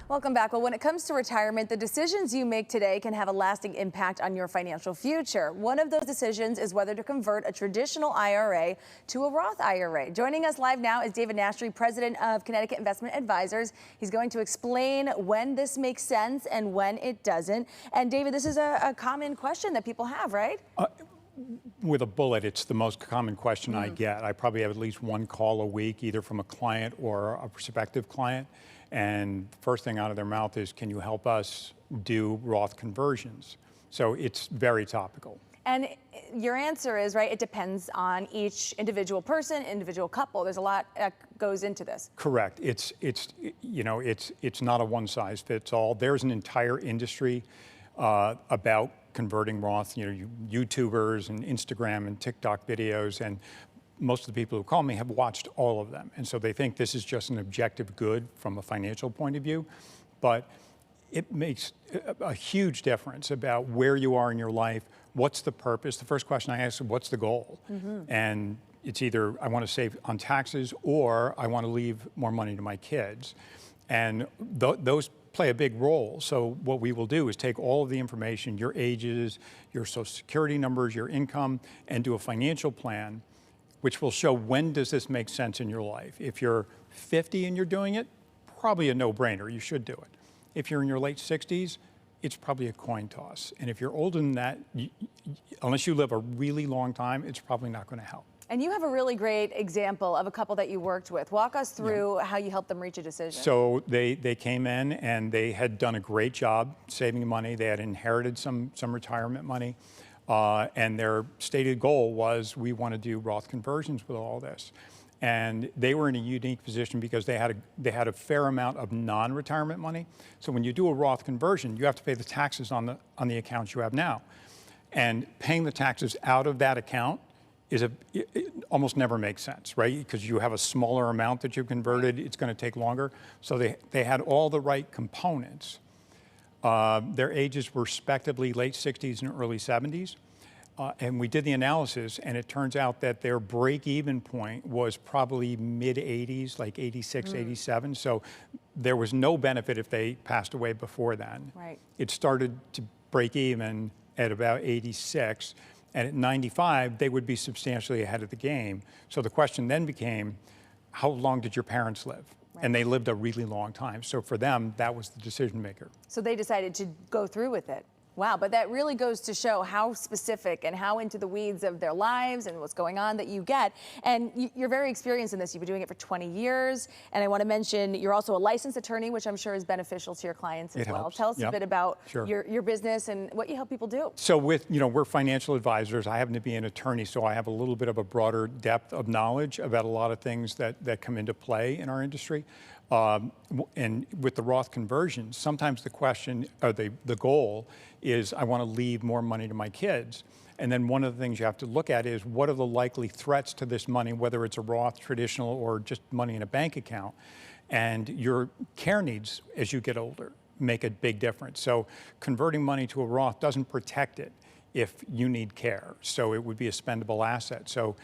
Welcome back. Well, when it comes to retirement, the decisions you make today can have a lasting impact on your financial future. One of those decisions is whether to convert a traditional IRA to a Roth IRA. Joining us live now is David Nastri, president of Connecticut Investment Advisors. He's going to explain when this makes sense and when it doesn't. And David, this is a common question that people have, right? With a bullet, it's the most common question I get. I probably have at least one call a week, either from a client or a prospective client. And the first thing out of their mouth is, can you help us do Roth conversions? So it's very topical. And your answer is, right, it depends on each individual person, individual couple. There's a lot that goes into this. Correct. It's not a one size fits all. There's an entire industry about converting Roth, YouTubers and Instagram and TikTok videos, and most of the people who call me have watched all of them. And so they think this is just an objective good from a financial point of view, but it makes a huge difference about where you are in your life. What's the purpose? The first question I ask is, what's the goal? And it's either I want to save on taxes or I want to leave more money to my kids. And those play a big role. So what we will do is take all of the information, your ages, your social security numbers, your income, and do a financial plan which will show when does this make sense in your life. If you're 50 and you're doing it, probably a no-brainer, you should do it. If you're in your late 60s, it's probably a coin toss. And if you're older than that, unless you live a really long time, it's probably not going to help. And you have a really great example of a couple that you worked with. Walk us through how you helped them reach a decision. So they came in and they had done a great job saving money. They had inherited some retirement money. And their stated goal was, we want to do Roth conversions with all this. And they were in a unique position because they had a fair amount of non-retirement money. So when you do a Roth conversion, you have to pay the taxes on the accounts you have now. And paying the taxes out of that account it almost never makes sense, right? Because you have a smaller amount that you've converted, it's going to take longer. So they had all the right components. Their ages were respectively late 60s and early 70s. And we did the analysis, and it turns out that their break-even point was probably mid-80s, like 86, 87. So there was no benefit if they passed away before then. Right. It started to break even at about 86. And at 95, they would be substantially ahead of the game. So the question then became, how long did your parents live? Right. And they lived a really long time. So for them, that was the decision maker. So they decided to go through with it. Wow, but that really goes to show how specific and how into the weeds of their lives and what's going on that you get. And you're very experienced in this. You've been doing it for 20 years. And I want to mention you're also a licensed attorney, which I'm sure is beneficial to your clients as well. Helps. Tell us a bit about Sure. your business and what you help people do. So we're financial advisors. I happen to be an attorney, so I have a little bit of a broader depth of knowledge about a lot of things that come into play in our industry. And with the Roth conversions, sometimes the question, or the goal is, I want to leave more money to my kids. And then one of the things you have to look at is, what are the likely threats to this money, whether it's a Roth traditional or just money in a bank account. And your care needs as you get older make a big difference. So converting money to a Roth doesn't protect it if you need care. So it would be a spendable asset. So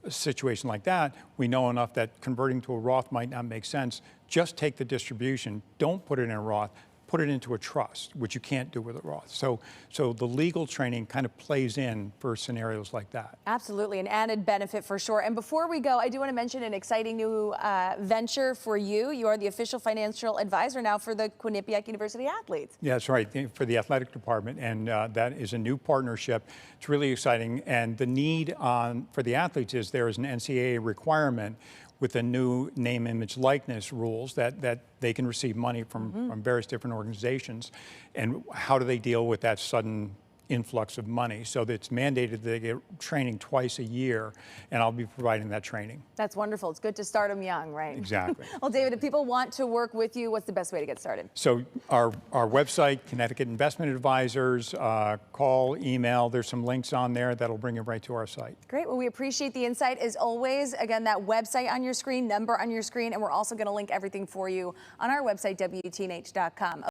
a situation like that, we know enough that converting to a Roth might not make sense. Just take the distribution. Don't put it in a Roth. Put it into a trust, which you can't do with a Roth. So the legal training kind of plays in for scenarios like that. Absolutely, an added benefit for sure. And before we go, I do want to mention an exciting new venture for you. You are the official financial advisor now for the Quinnipiac University athletes. Yeah, that's right, for the athletic department. And that is a new partnership. It's really exciting. And the need for the athletes is there is an NCAA requirement with the new name, image, likeness rules that they can receive money from various different organizations. And how do they deal with that sudden influx of money? So that it's mandated that they get training twice a year, and I'll be providing that training. That's wonderful. It's good to start them young, right? Exactly. Well, David, if people want to work with you, what's the best way to get started? So our website, Connecticut Investment Advisors, call, email, there's some links on there that'll bring you right to our site. Great. Well, we appreciate the insight as always. Again, that website on your screen, number on your screen, and we're also going to link everything for you on our website, WTNH.com.